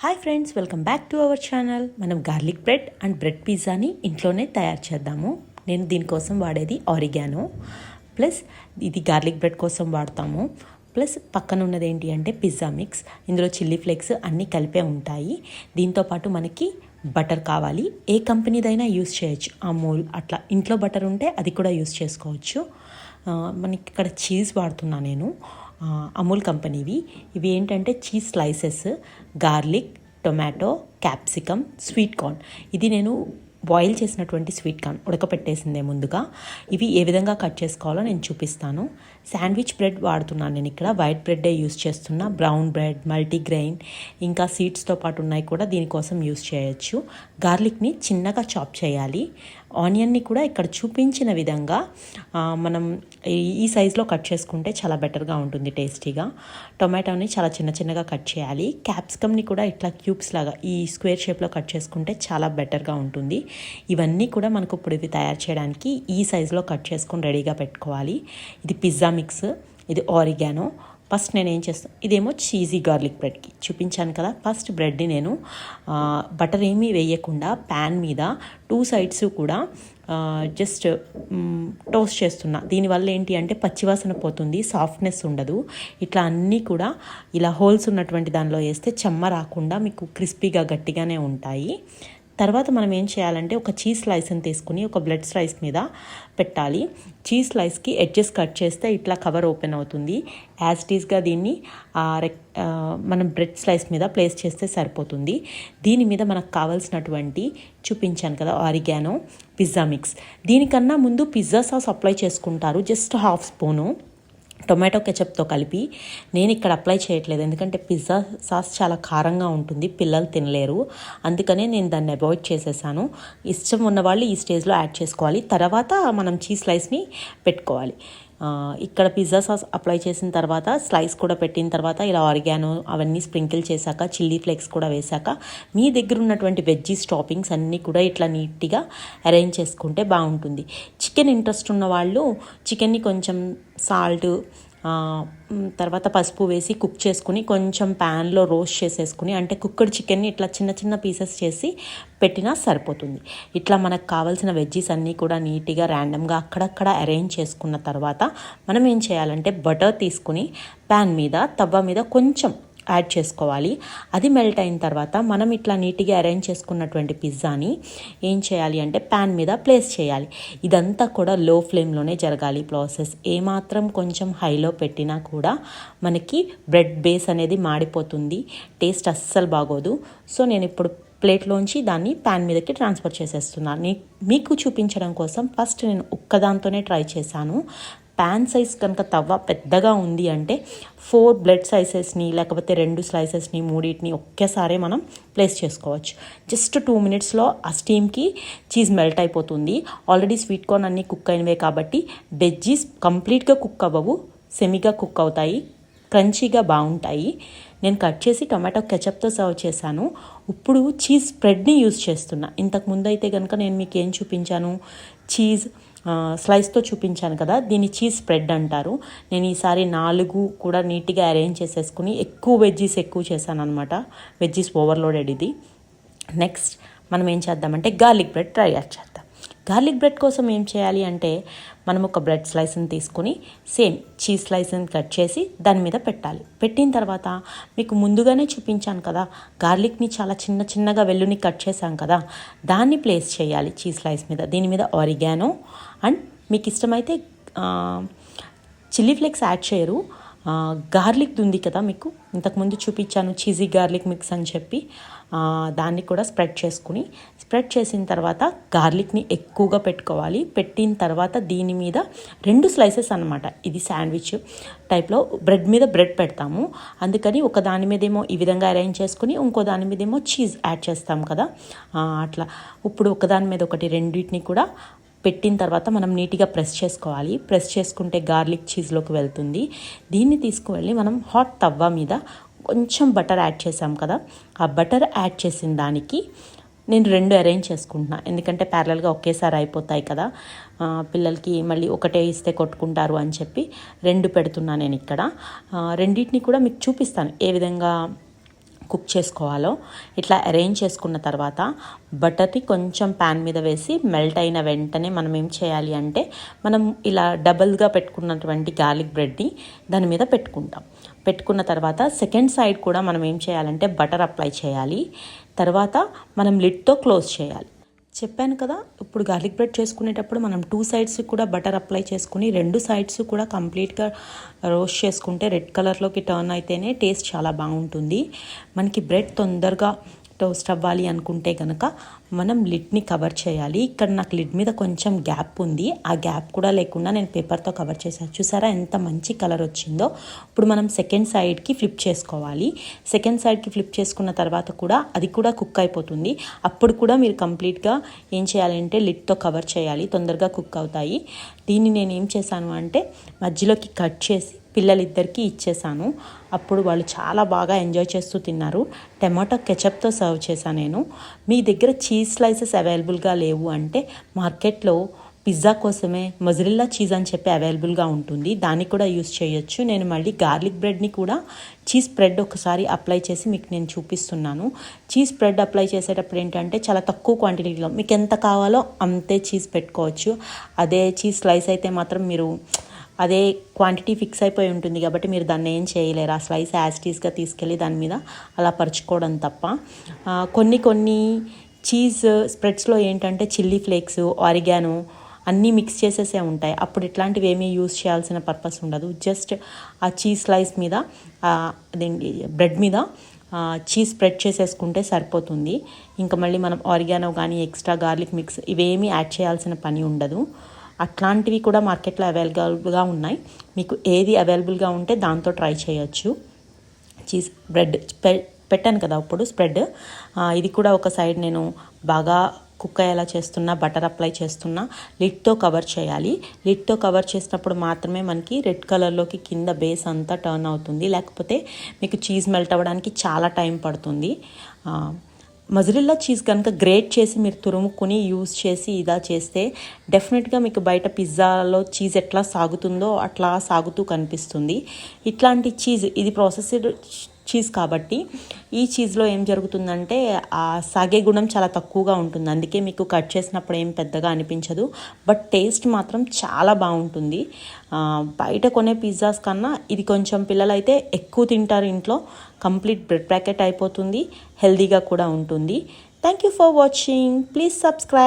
Hi friends, welcome back to our channel. మనం garlic bread and bread పిజ్జాని ఇంట్లోనే తయారు చేద్దాము. నేను దీనికోసం వాడేది ఆరిగానో, ప్లస్ ఇది గార్లిక్ బ్రెడ్ కోసం వాడతాము. ప్లస్ పక్కన ఉన్నది ఏంటి అంటే పిజ్జా మిక్స్. ఇందులో చిల్లీ ఫ్లేక్స్ అన్నీ కలిపే ఉంటాయి. దీంతోపాటు మనకి బటర్ కావాలి. ఏ కంపెనీదైనా యూస్ చేయొచ్చు, అమూల్ అట్లా. ఇంట్లో బటర్ ఉంటే అది కూడా యూస్ చేసుకోవచ్చు. మనకి ఇక్కడ చీజ్ వాడుతున్నా నేను, అమూల్ కంపెనీవి. ఇవి ఏంటంటే cheese slices, garlic, tomato, capsicum, sweet corn. ఇది నేను బాయిల్ చేసినటువంటి స్వీట్ కార్న్ ఉడకపెట్టేసిందే ముందుగా. ఇవి ఏ విధంగా కట్ చేసుకోవాలో నేను చూపిస్తాను. శాండ్విచ్ బ్రెడ్ వాడుతున్నాను నేను ఇక్కడ. వైట్ బ్రెడ్డే యూస్ చేస్తున్నా. బ్రౌన్ బ్రెడ్, మల్టీగ్రెయిన్, ఇంకా సీడ్స్తో పాటు ఉన్నాయి కూడా దీనికోసం యూస్ చేయొచ్చు. గార్లిక్ని చిన్నగా చాప్ చేయాలి. ఆనియన్ని కూడా ఇక్కడ చూపించిన విధంగా మనం ఈ సైజులో కట్ చేసుకుంటే చాలా బెటర్గా ఉంటుంది, టేస్టీగా. టొమాటోని చాలా చిన్న చిన్నగా కట్ చేయాలి. క్యాప్సికమ్ని కూడా ఇట్లా క్యూబ్స్ లాగా ఈ స్క్వేర్ షేప్లో కట్ చేసుకుంటే చాలా బెటర్గా ఉంటుంది. ఇవన్నీ కూడా మనకు ఇప్పుడు ఇవి తయారు చేయడానికి ఈ సైజులో కట్ చేసుకొని రెడీగా పెట్టుకోవాలి. ఇది పిజ్జా మిక్స్, ఇది ఆరిగానో. ఫస్ట్ నేను ఏం చేస్తాను, ఇదేమో చీజీ గార్లిక్ బ్రెడ్కి చూపించాను కదా. ఫస్ట్ బ్రెడ్ని నేను బటర్ ఏమీ వేయకుండా ప్యాన్ మీద 2 సైడ్స్ కూడా జస్ట్ టోస్ట్ చేస్తున్నా. దీనివల్ల ఏంటి అంటే పచ్చివాసన పోతుంది, సాఫ్ట్నెస్ ఉండదు. ఇట్లా అన్నీ కూడా ఇలా హోల్స్ ఉన్నటువంటి దానిలో వేస్తే చెమ్మ రాకుండా మీకు క్రిస్పీగా గట్టిగానే ఉంటాయి. తర్వాత మనం ఏం చేయాలంటే ఒక చీజ్ స్లైస్ని తీసుకుని ఒక బ్రెడ్ స్లైస్ మీద పెట్టాలి. చీజ్ స్లైస్కి ఎడ్జెస్ కట్ చేస్తే ఇట్లా కవర్ ఓపెన్ అవుతుంది. యాజ్ ఇట్ ఈస్గా దీన్ని మనం బ్రెడ్ స్లైస్ మీద ప్లేస్ చేస్తే సరిపోతుంది. దీని మీద మనకు కావాల్సినటువంటి చూపించాను కదా ఆరిగానో, పిజ్జా మిక్స్. దీనికన్నా ముందు పిజ్జా సాస్ అప్లై చేసుకుంటారు, జస్ట్ 1/2 స్పూను టొమాటో కెచప్తో కలిపి. నేను ఇక్కడ అప్లై చేయట్లేదు, ఎందుకంటే పిజ్జా సాస్ చాలా కారంగా ఉంటుంది, పిల్లలు తినలేరు. అందుకనే నేను దాన్ని అవాయిడ్ చేసేసాను. ఇష్టం ఉన్న వాళ్ళు ఈ స్టేజ్లో యాడ్ చేసుకోవాలి. తర్వాత మనం చీజ్ స్లైస్ని పెట్టుకోవాలి. ఇక్కడ పిజ్జా సాస్ అప్లై చేసిన తర్వాత, స్లైస్ కూడా పెట్టిన తర్వాత, ఇలా ఆరిగానో అవన్నీ స్ప్రింకిల్ చేశాక, చిల్లీ ఫ్లేక్స్ కూడా వేశాక, మీ దగ్గర ఉన్నటువంటి వెజ్జీస్ టాపింగ్స్ అన్నీ కూడా ఇట్లా నీట్గా అరేంజ్ చేసుకుంటే బాగుంటుంది. చికెన్ ఇంట్రెస్ట్ ఉన్న వాళ్ళు చికెన్ని కొంచెం సాల్ట్, తర్వాత పసుపు వేసి కుక్ చేసుకుని కొంచెం ప్యాన్లో రోస్ట్ చేసేసుకుని, అంటే కుక్కడ్ చికెన్ని ఇట్లా చిన్న చిన్న పీసెస్ చేసి పెట్టినా సరిపోతుంది. ఇట్లా మనకు కావాల్సిన వెజ్జీస్ అన్నీ కూడా నీట్గా ర్యాండమ్గా అక్కడక్కడ అరేంజ్ చేసుకున్న తర్వాత మనం ఏం చేయాలంటే బటర్ తీసుకుని ప్యాన్ మీద, తవ్వ మీద కొంచెం యాడ్ చేసుకోవాలి. అది మెల్ట్ అయిన తర్వాత మనం ఇట్లా నీట్గా అరేంజ్ చేసుకున్నటువంటి పిజ్జాని ఏం చేయాలి అంటే ప్యాన్ మీద ప్లేస్ చేయాలి. ఇదంతా కూడా లో ఫ్లేమ్లోనే జరగాలి ప్రాసెస్. ఏమాత్రం కొంచెం హైలో పెట్టినా కూడా మనకి బ్రెడ్ బేస్ అనేది మాడిపోతుంది, టేస్ట్ అస్సలు బాగోదు. సో నేను ఇప్పుడు ప్లేట్లోంచి దాన్ని ప్యాన్ మీదకి ట్రాన్స్ఫర్ చేసేస్తున్నాను. మీకు చూపించడం కోసం ఫస్ట్ నేను ఒక్కదాంతోనే ట్రై చేశాను. ప్యాన్ సైజ్ కనుక తవ్వ పెద్దగా ఉంది అంటే 4 బ్రెడ్ సైజెస్ని, లేకపోతే 2 స్లైసెస్ని, 3 ఒకేసారి మనం ప్లేస్ చేసుకోవచ్చు. జస్ట్ 2 మినిట్స్లో ఆ స్టీమ్కి చీజ్ మెల్ట్ అయిపోతుంది. ఆల్రెడీ స్వీట్ కార్న్ అన్నీ కుక్ అయినవే కాబట్టి వెజ్జీస్ కంప్లీట్గా కుక్ అవ్వవు, సెమీగా కుక్ అవుతాయి, క్రంచీగా బాగుంటాయి. నేను కట్ చేసి టొమాటో కెచప్తో సర్వ్ చేశాను. ఇప్పుడు చీజ్ స్ప్రెడ్ని యూజ్ చేస్తున్నా. ఇంతకుముందు అయితే కనుక నేను మీకు ఏం చూపించాను, చీజ్ స్లైస్తో చూపించాను కదా, దీన్ని చీజ్ స్ప్రెడ్ అంటారు. నేను ఈసారి 4 కూడా నీట్గా అరేంజ్ చేసేసుకుని ఎక్కువ వెజ్జీస్ ఎక్కువ చేశాను అనమాట. వెజ్జీస్ ఓవర్లోడెడ్ ఇది. నెక్స్ట్ మనం ఏం చేద్దామంటే గార్లిక్ బ్రెడ్ ట్రై చేద్దాం. గార్లిక్ బ్రెడ్ కోసం ఏం చేయాలి అంటే మనం ఒక బ్రెడ్ స్లైస్ని తీసుకుని సేమ్ చీజ్ స్లైస్ని కట్ చేసి దాని మీద పెట్టాలి. పెట్టిన తర్వాత మీకు ముందుగానే చూపించాను కదా, గార్లిక్ని చాలా చిన్న చిన్నగా వెల్లుని కట్ చేశాం కదా, దాన్ని ప్లేస్ చేయాలి చీజ్ స్లైస్ మీద. దీని మీద ఆరిగానో అండ్ మీకు ఇష్టమైతే చిల్లీ ఫ్లేక్స్ యాడ్ చేయరు. గార్లిక్ ఉంది కదా, మీకు ఇంతకుముందు చూపించాను చీజీ గార్లిక్ మిక్స్ అని చెప్పి, దాన్ని కూడా స్ప్రెడ్ చేసిన తర్వాత గార్లిక్ని ఎక్కువగా పెట్టుకోవాలి. పెట్టిన తర్వాత దీని మీద 2 స్లైసెస్ అనమాట. ఇది శాండ్విచ్ టైప్లో బ్రెడ్ మీద బ్రెడ్ పెడతాము, అందుకని ఒక దాని మీదేమో ఈ విధంగా అరేంజ్ చేసుకుని ఇంకో దాని మీదేమో చీజ్ యాడ్ చేస్తాం కదా, అట్లా. ఇప్పుడు ఒకదాని మీద ఒకటి రెండింటిని కూడా పెట్టిన తర్వాత మనం నీట్గా ప్రెస్ చేసుకోవాలి. ప్రెస్ చేసుకుంటే గార్లిక్ చీజ్లోకి వెళ్తుంది. దీన్ని తీసుకువెళ్ళి మనం హాట్ తవ్వ మీద కొంచెం బటర్ యాడ్ చేసాం కదా, ఆ బటర్ యాడ్ చేసిన దానికి నేను 2 అరేంజ్ చేసుకుంటున్నా, ఎందుకంటే ప్యారలల్గా ఒకేసారి అయిపోతాయి కదా, పిల్లలకి మళ్ళీ ఒకటే ఇస్తే కొట్టుకుంటారు అని చెప్పి 2 పెడుతున్నా నేను ఇక్కడ. రెండింటిని కూడా మీకు చూపిస్తాను ఏ విధంగా కుక్ చేసుకోవాలో ఇట్లా అరేంజ్ చేసుకున్న తర్వాత బటర్ని కొంచెం ప్యాన్ మీద వేసి మెల్ట్ అయిన వెంటనే మనం ఏం చేయాలి అంటే మనం ఇలా డబల్గా పెట్టుకున్నటువంటి గార్లిక్ బ్రెడ్ని దాని మీద పెట్టుకున్న తర్వాత సెకండ్ సైడ్ కూడా మనం ఏం చేయాలంటే బటర్ అప్లై చేయాలి. తర్వాత మనం లిడ్తో క్లోజ్ చేయాలి. చెప్పాను కదా, ఇప్పుడు గార్లిక్ బ్రెడ్ చేసుకునేటప్పుడు మనం 2 సైడ్స్ కూడా బటర్ అప్లై చేసుకుని 2 సైడ్స్ కూడా కంప్లీట్గా రోస్ట్ చేసుకుంటే రెడ్ కలర్లోకి టర్న్ అయితేనే టేస్ట్ చాలా బాగుంటుంది. మనకి బ్రెడ్ తొందరగా టోస్ట్ అవ్వాలి అనుకుంటే కనుక మనం లిడ్ని కవర్ చేయాలి. ఇక్కడ నాకు లిడ్ మీద కొంచెం గ్యాప్ ఉంది, ఆ గ్యాప్ కూడా లేకుండా నేను పేపర్తో కవర్ చేశాను. చూసారా ఎంత మంచి కలర్ వచ్చిందో. ఇప్పుడు మనం సెకండ్ సైడ్కి ఫ్లిప్ చేసుకోవాలి. సెకండ్ సైడ్కి ఫ్లిప్ చేసుకున్న తర్వాత కూడా అది కూడా కుక్ అయిపోతుంది. అప్పుడు కూడా మీరు కంప్లీట్గా ఏం చేయాలంటే లిడ్తో కవర్ చేయాలి, తొందరగా కుక్ అవుతాయి. దీన్ని నేను ఏం చేశాను అంటే మధ్యలోకి కట్ చేసి పిల్లలిద్దరికీ ఇచ్చేసాను. అప్పుడు వాళ్ళు చాలా బాగా ఎంజాయ్ చేస్తూ తిన్నారు. టమాటో కెచప్తో సర్వ్ చేశాను నేను. మీ దగ్గర చీజ్ స్లైసెస్ అవైలబుల్గా లేవు అంటే మార్కెట్లో పిజ్జా కోసమే మొజరెల్లా చీజ్ అని చెప్పి అవైలబుల్గా ఉంటుంది, దాన్ని కూడా యూస్ చేయొచ్చు. నేను మళ్ళీ గార్లిక్ బ్రెడ్ని కూడా చీజ్ స్ప్రెడ్ ఒకసారి అప్లై చేసి మీకు నేను చూపిస్తున్నాను. చీజ్ స్ప్రెడ్ అప్లై చేసేటప్పుడు ఏంటంటే చాలా తక్కువ క్వాంటిటీలో మీకు ఎంత కావాలో అంతే చీజ్ పెట్టుకోవచ్చు. అదే చీజ్ స్లైస్ అయితే మాత్రం మీరు అదే క్వాంటిటీ ఫిక్స్ అయిపోయి ఉంటుంది కాబట్టి మీరు దాన్ని ఏం చేయలేరు. ఆ స్లైస్ యాస్టీస్గా తీసుకెళ్ళి దాని మీద అలా పరుచుకోవడం తప్ప. కొన్ని చీజ్ స్ప్రెడ్స్లో ఏంటంటే చిల్లీ ఫ్లేక్స్, ఆరిగానో అన్నీ మిక్స్ చేసేసే ఉంటాయి. అప్పుడు ఇట్లాంటివి ఏమీ యూస్ చేయాల్సిన పర్పస్ ఉండదు. జస్ట్ ఆ చీజ్ స్లైస్ మీద అదేంటి బ్రెడ్ మీద చీజ్ స్ప్రెడ్ చేసేసుకుంటే సరిపోతుంది. ఇంకా మళ్ళీ మనం ఆరిగానో కానీ ఎక్స్ట్రా గార్లిక్ మిక్స్ ఇవేమీ యాడ్ చేయాల్సిన పని ఉండదు. అట్లాంటివి కూడా మార్కెట్లో అవైలబుల్గా ఉన్నాయి. మీకు ఏది అవైలబుల్గా ఉంటే దాంతో ట్రై చేయొచ్చు. చీజ్ బ్రెడ్ పెట్టాను కదా ఇప్పుడు స్ప్రెడ్, ఇది కూడా ఒక సైడ్ నేను బాగా కుక్ అయ్యేలా చేస్తున్నా, బటర్ అప్లై చేస్తున్నా. లిడ్తో కవర్ చేయాలి. లిడ్తో కవర్ చేసినప్పుడు మాత్రమే మనకి రెడ్ కలర్లోకి కింద బేస్ అంతా టర్న్ అవుతుంది, లేకపోతే మీకు చీజ్ మెల్ట్ అవ్వడానికి చాలా టైం పడుతుంది. మొజరెల్లా చీజ్ కనుక గ్రేట్ చేసి మీరు తురుముకొని యూస్ చేసి ఇలా చేస్తే డెఫినెట్గా మీకు బయట పిజ్జాలో చీజ్ ఎట్లా సాగుతుందో అట్లా సాగుతూ కనిపిస్తుంది. ఇట్లాంటి చీజ్ ఇది ప్రాసెస్డ్ చీజ్ కాబట్టి ఈ చీజ్లో ఏం జరుగుతుందంటే ఆ సాగే గుణం చాలా తక్కువగా ఉంటుంది. అందుకే మీకు కట్ చేసినప్పుడు ఏం పెద్దగా అనిపించదు, బట్ టేస్ట్ మాత్రం చాలా బాగుంటుంది. బయట కొనే పిజ్జాస్ కన్నా ఇది కొంచెం పిల్లలైతే ఎక్కువ తింటారు ఇంట్లో. కంప్లీట్ బ్రెడ్ ప్యాకెట్ అయిపోతుంది, హెల్దీగా కూడా ఉంటుంది. Thank you for watching. Please subscribe.